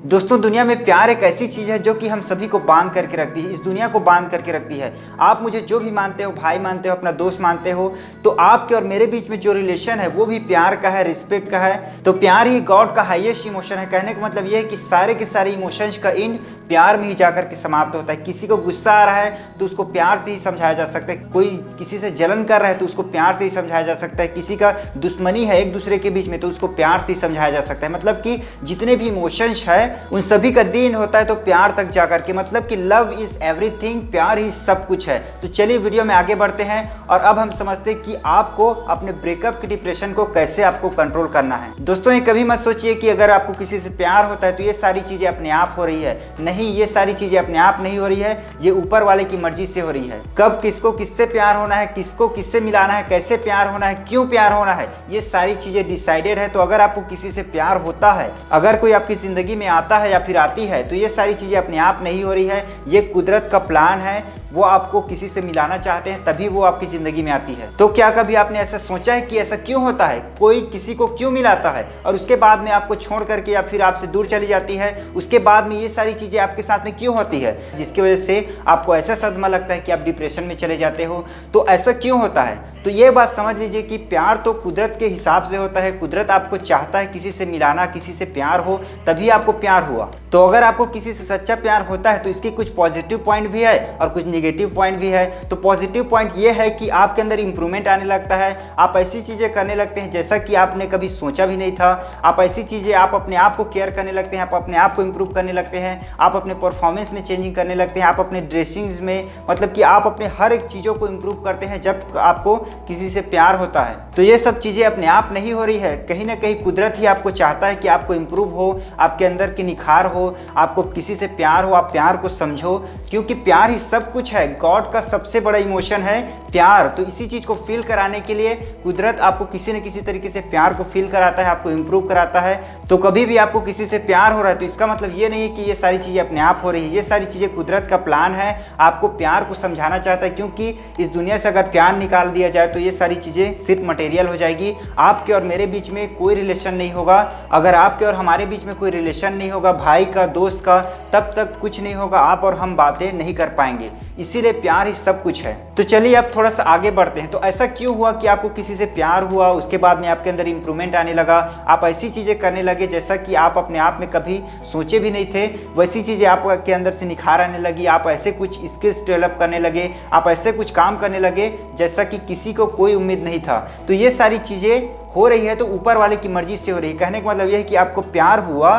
दोस्तों, दुनिया में प्यार एक ऐसी चीज़ है जो कि हम सभी को बांध करके रखती है, इस दुनिया को बांध करके रखती है। आप मुझे जो भी मानते हो, भाई मानते हो, अपना दोस्त मानते हो, तो आपके और मेरे बीच में जो रिलेशन है वो भी प्यार का है, रिस्पेक्ट का है। तो प्यार ही गॉड का हाईएस्ट इमोशन है। कहने का मतलब ये है कि सारे के सारे इमोशंस का एंड प्यार में ही जाकर के समाप्त होता है। किसी को गुस्सा आ रहा है तो उसको प्यार से ही समझाया जा सकता है, कोई किसी से जलन कर रहा है तो उसको प्यार से ही समझाया जा सकता है, किसी का दुश्मनी है एक दूसरे के बीच में तो उसको प्यार से ही समझाया जा सकता है। मतलब कि जितने भी इमोशंस है उन सभी का दिन होता है तो प्यार तक जाकर के, मतलब कि लव इज एवरीथिंग, प्यार ही सब कुछ है। तो चलिए वीडियो में आगे बढ़ते हैं और अब हम समझते हैं कि आपको अपने ब्रेकअप के डिप्रेशन को कैसे आपको कंट्रोल करना है। दोस्तों, ये कभी मत सोचिए कि अगर आपको किसी से प्यार होता है तो ये सारी चीजें अपने आप हो रही है। नहीं, ये सारी चीजें अपने आप नहीं हो रही है, ये ऊपर वाले की मर्जी से हो रही है। कब किसको किससे प्यार होना है, किसको किससे मिलाना है, कैसे प्यार होना है, क्यों प्यार होना है, ये सारी चीजें डिसाइडेड है। तो अगर आपको किसी से प्यार होता है, अगर कोई आपकी जिंदगी में आता है या फिर आती है, तो ये सारी चीजें अपने आप नहीं हो रही है, ये कुदरत का प्लान है। वो आपको किसी से मिलाना चाहते हैं तभी वो आपकी जिंदगी में आती है। तो क्या कभी आपने ऐसा सोचा है कि ऐसा क्यों होता है, कोई किसी को क्यों मिलाता है और उसके बाद में आपको छोड़ करके या फिर आपसे दूर चली जाती है, उसके बाद में ये सारी चीजें आपके साथ में क्यों होती है, जिसकी वजह से आपको ऐसा सदमा लगता है कि आप डिप्रेशन में चले जाते हो। तो ऐसा क्यों होता है? तो ये बात समझ लीजिए कि प्यार तो कुदरत के हिसाब से होता है। कुदरत आपको चाहता है किसी से मिलाना, किसी से प्यार हो, तभी आपको प्यार हुआ। तो अगर आपको किसी से सच्चा प्यार होता है तो इसकी कुछ पॉजिटिव पॉइंट भी है और कुछ नेगेटिव पॉइंट भी है। तो पॉजिटिव पॉइंट ये है कि आपके अंदर इंप्रूवमेंट आने लगता है, आप ऐसी चीज़ें करने लगते हैं जैसा कि आपने कभी सोचा भी नहीं था। आप ऐसी चीज़ें, आप अपने आप को केयर करने लगते हैं, आप अपने आप को इम्प्रूव करने लगते हैं, आप अपने परफॉर्मेंस में चेंजिंग करने लगते हैं, आप अपने ड्रेसिंग्स में, मतलब कि आप अपने हर एक चीज़ों को इम्प्रूव करते हैं जब आपको किसी से प्यार होता है। तो ये सब चीज़ें अपने आप नहीं हो रही है, कहीं ना कहीं कुदरत ही आपको चाहता है कि आपको इम्प्रूव हो, आपके अंदर की निखार हो, आपको किसी से प्यार हो, आप प्यार को समझो, क्योंकि प्यार ही सब कुछ है। गॉड का सबसे बड़ा इमोशन है प्यार। तो इसी चीज़ को फील कराने के लिए कुदरत आपको किसी न किसी तरीके से प्यार को फील कराता है, आपको इम्प्रूव कराता है। तो कभी भी आपको किसी से प्यार हो रहा है तो इसका मतलब ये नहीं है कि ये सारी चीज़ें अपने आप हो रही है, ये सारी चीज़ें कुदरत का प्लान है, आपको प्यार को समझाना चाहता है। क्योंकि इस दुनिया से अगर प्यार निकाल दिया जाए तो ये सारी चीज़ें सिर्फ मटेरियल हो जाएगी, आपके और मेरे बीच में कोई रिलेशन नहीं होगा। अगर आपके और हमारे बीच में कोई रिलेशन नहीं होगा, भाई का, दोस्त का, तब तक कुछ नहीं होगा, आप और हम बातें नहीं कर पाएंगे। इसीलिए प्यार ही सब कुछ है। तो चलिए अब थोड़ा सा आगे बढ़ते हैं। तो ऐसा क्यों हुआ कि आपको किसी से प्यार हुआ, उसके बाद में आपके अंदर इंप्रूवमेंट आने लगा, आप ऐसी चीज़ें करने लगे जैसा कि आप अपने आप में कभी सोचे भी नहीं थे, वैसी चीज़ें आपके अंदर से निखार आने लगी, आप ऐसे कुछ स्किल्स डेवलप करने लगे, आप ऐसे कुछ काम करने लगे जैसा कि किसी को कोई उम्मीद नहीं था। तो ये सारी चीज़ें हो रही है तो ऊपर वाले की मर्जी से हो रही है। कहने का मतलब यह है कि आपको प्यार हुआ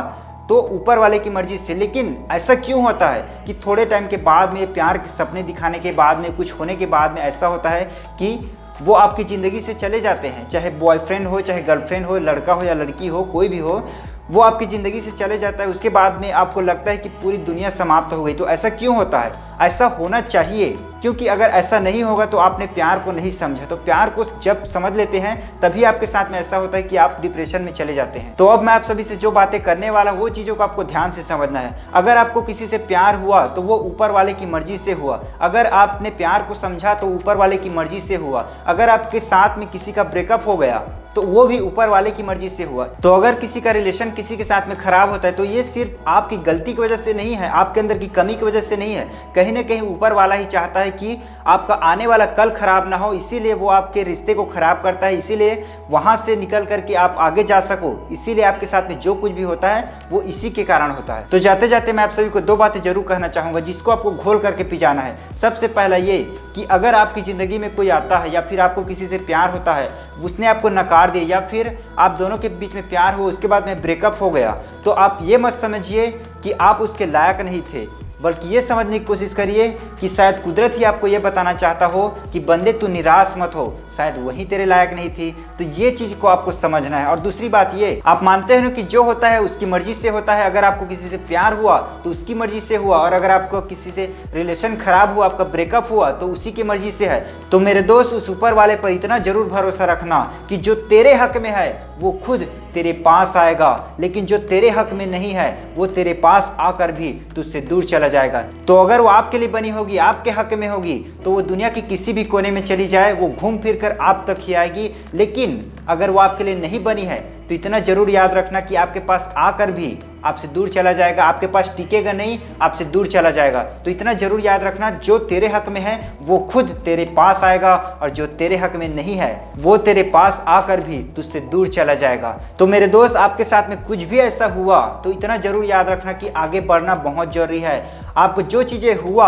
तो ऊपर वाले की मर्जी से। लेकिन ऐसा क्यों होता है कि थोड़े टाइम के बाद में, प्यार के सपने दिखाने के बाद में, कुछ होने के बाद में ऐसा होता है कि वो आपकी ज़िंदगी से चले जाते हैं, चाहे बॉयफ्रेंड हो, चाहे गर्लफ्रेंड हो, लड़का हो या लड़की हो, कोई भी हो, वो आपकी ज़िंदगी से चले जाता है। उसके बाद में आपको लगता है कि पूरी दुनिया समाप्त हो गई। तो ऐसा क्यों होता है? ऐसा होना चाहिए, क्योंकि अगर ऐसा नहीं होगा तो आपने प्यार को नहीं समझा। तो प्यार को जब समझ लेते हैं तभी आपके साथ में ऐसा होता है कि आप डिप्रेशन में चले जाते हैं। तो अब मैं आप सभी से जो बातें करने वाला वो चीज़ों को आपको ध्यान से समझना है। अगर आपको किसी से प्यार हुआ तो वो ऊपर वाले की मर्जी से हुआ। अगर आपने प्यार को समझा तो ऊपर वाले की मर्जी से हुआ। अगर आपके साथ में किसी का ब्रेकअप हो गया तो वो भी ऊपर वाले की मर्जी से हुआ। तो अगर किसी का रिलेशन किसी के साथ में खराब होता है तो ये सिर्फ आपकी गलती की वजह से नहीं है, आपके अंदर की कमी की वजह से नहीं है, कहीं ना कहीं ऊपर वाला ही चाहता है कि आपका आने वाला कल खराब ना हो, इसीलिए वो आपके रिश्ते को खराब करता है, इसीलिए वहां से निकल करके आप आगे जा सको, इसीलिए आपके साथ में जो कुछ भी होता है वो इसी के कारण होता है। तो जाते जाते मैं आप सभी को दो बातें जरूर कहना चाहूंगा जिसको आपको घोल करके पी जाना है। सबसे पहला ये कि अगर आपकी ज़िंदगी में कोई आता है या फिर आपको किसी से प्यार होता है, उसने आपको नकार दिया या फिर आप दोनों के बीच में प्यार हो, उसके बाद में ब्रेकअप हो गया, तो आप ये मत समझिए कि आप उसके लायक नहीं थे, बल्कि ये समझने की कोशिश करिए कि शायद कुदरत ही आपको ये बताना चाहता हो कि बंदे तू निराश मत हो, शायद वही तेरे लायक नहीं थी। तो ये चीज़ को आपको समझना है। और दूसरी बात ये, आप मानते हैं कि जो होता है उसकी मर्जी से होता है। अगर आपको किसी से प्यार हुआ तो उसकी मर्जी से हुआ, और अगर आपको किसी से रिलेशन खराब हुआ, आपका ब्रेकअप हुआ, तो उसी की मर्जी से है। तो मेरे दोस्त, उस ऊपर वाले पर इतना जरूर भरोसा रखना कि जो तेरे हक में है वो खुद तेरे पास आएगा, लेकिन जो तेरे हक में नहीं है वो तेरे पास आकर भी तुझसे दूर चला जाएगा। तो अगर वो आपके लिए बनी होगी, आपके हक में होगी, तो वो दुनिया की किसी भी कोने में चली जाए, वो घूम फिर कर आप तक ही आएगी। लेकिन अगर वो आपके लिए नहीं बनी है, तो इतना जरूर याद रखना कि आपके पास आकर भी आपसे दूर चला जाएगा, आपके पास टिकेगा नहीं, आपसे दूर चला जाएगा। तो इतना जरूर याद रखना, जो तेरे हक में है वो खुद तेरे पास आएगा, और जो तेरे हक में नहीं है वो तेरे पास आकर भी तुझसे दूर चला जाएगा। तो मेरे दोस्त, आपके साथ में कुछ भी ऐसा हुआ तो इतना जरूर याद रखना कि आगे बढ़ना बहुत जरूरी है। आपको जो चीज़ें हुआ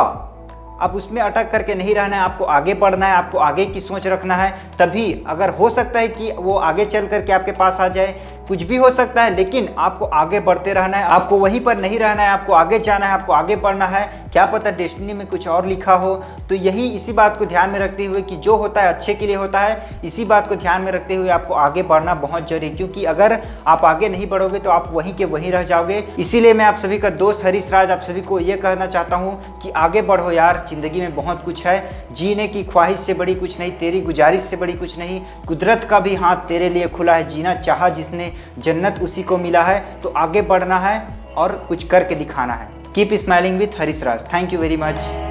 अब उसमें अटक करके नहीं रहना है, आपको आगे बढ़ना है, आपको आगे की सोच रखना है। तभी अगर हो सकता है कि वो आगे चल करके आपके पास आ जाए, कुछ भी हो सकता है, लेकिन आपको आगे बढ़ते रहना है, आपको वहीं पर नहीं रहना है, आपको आगे जाना है, आपको आगे बढ़ना है। क्या पता डेस्टिनी में कुछ और लिखा हो। तो यही इसी बात को ध्यान में रखते हुए कि जो होता है अच्छे के लिए होता है, इसी बात को ध्यान में रखते हुए आपको आगे बढ़ना बहुत जरूरी है, क्योंकि अगर आप आगे नहीं बढ़ोगे तो आप वहीं के वहीं रह जाओगे। इसीलिए मैं आप सभी का दोस्त हरीश राज आप सभी को ये कहना चाहता हूँ कि आगे बढ़ो यार, जिंदगी में बहुत कुछ है, जीने की ख्वाहिश से बड़ी कुछ नहीं, तेरी गुजारिश से बड़ी कुछ नहीं, कुदरत का भी हाथ तेरे लिए खुला है, जीना चाहा जिसने जन्नत उसी को मिला है। तो आगे बढ़ना है और कुछ करके दिखाना है। Keep smiling with Harish Raj. Thank you very much.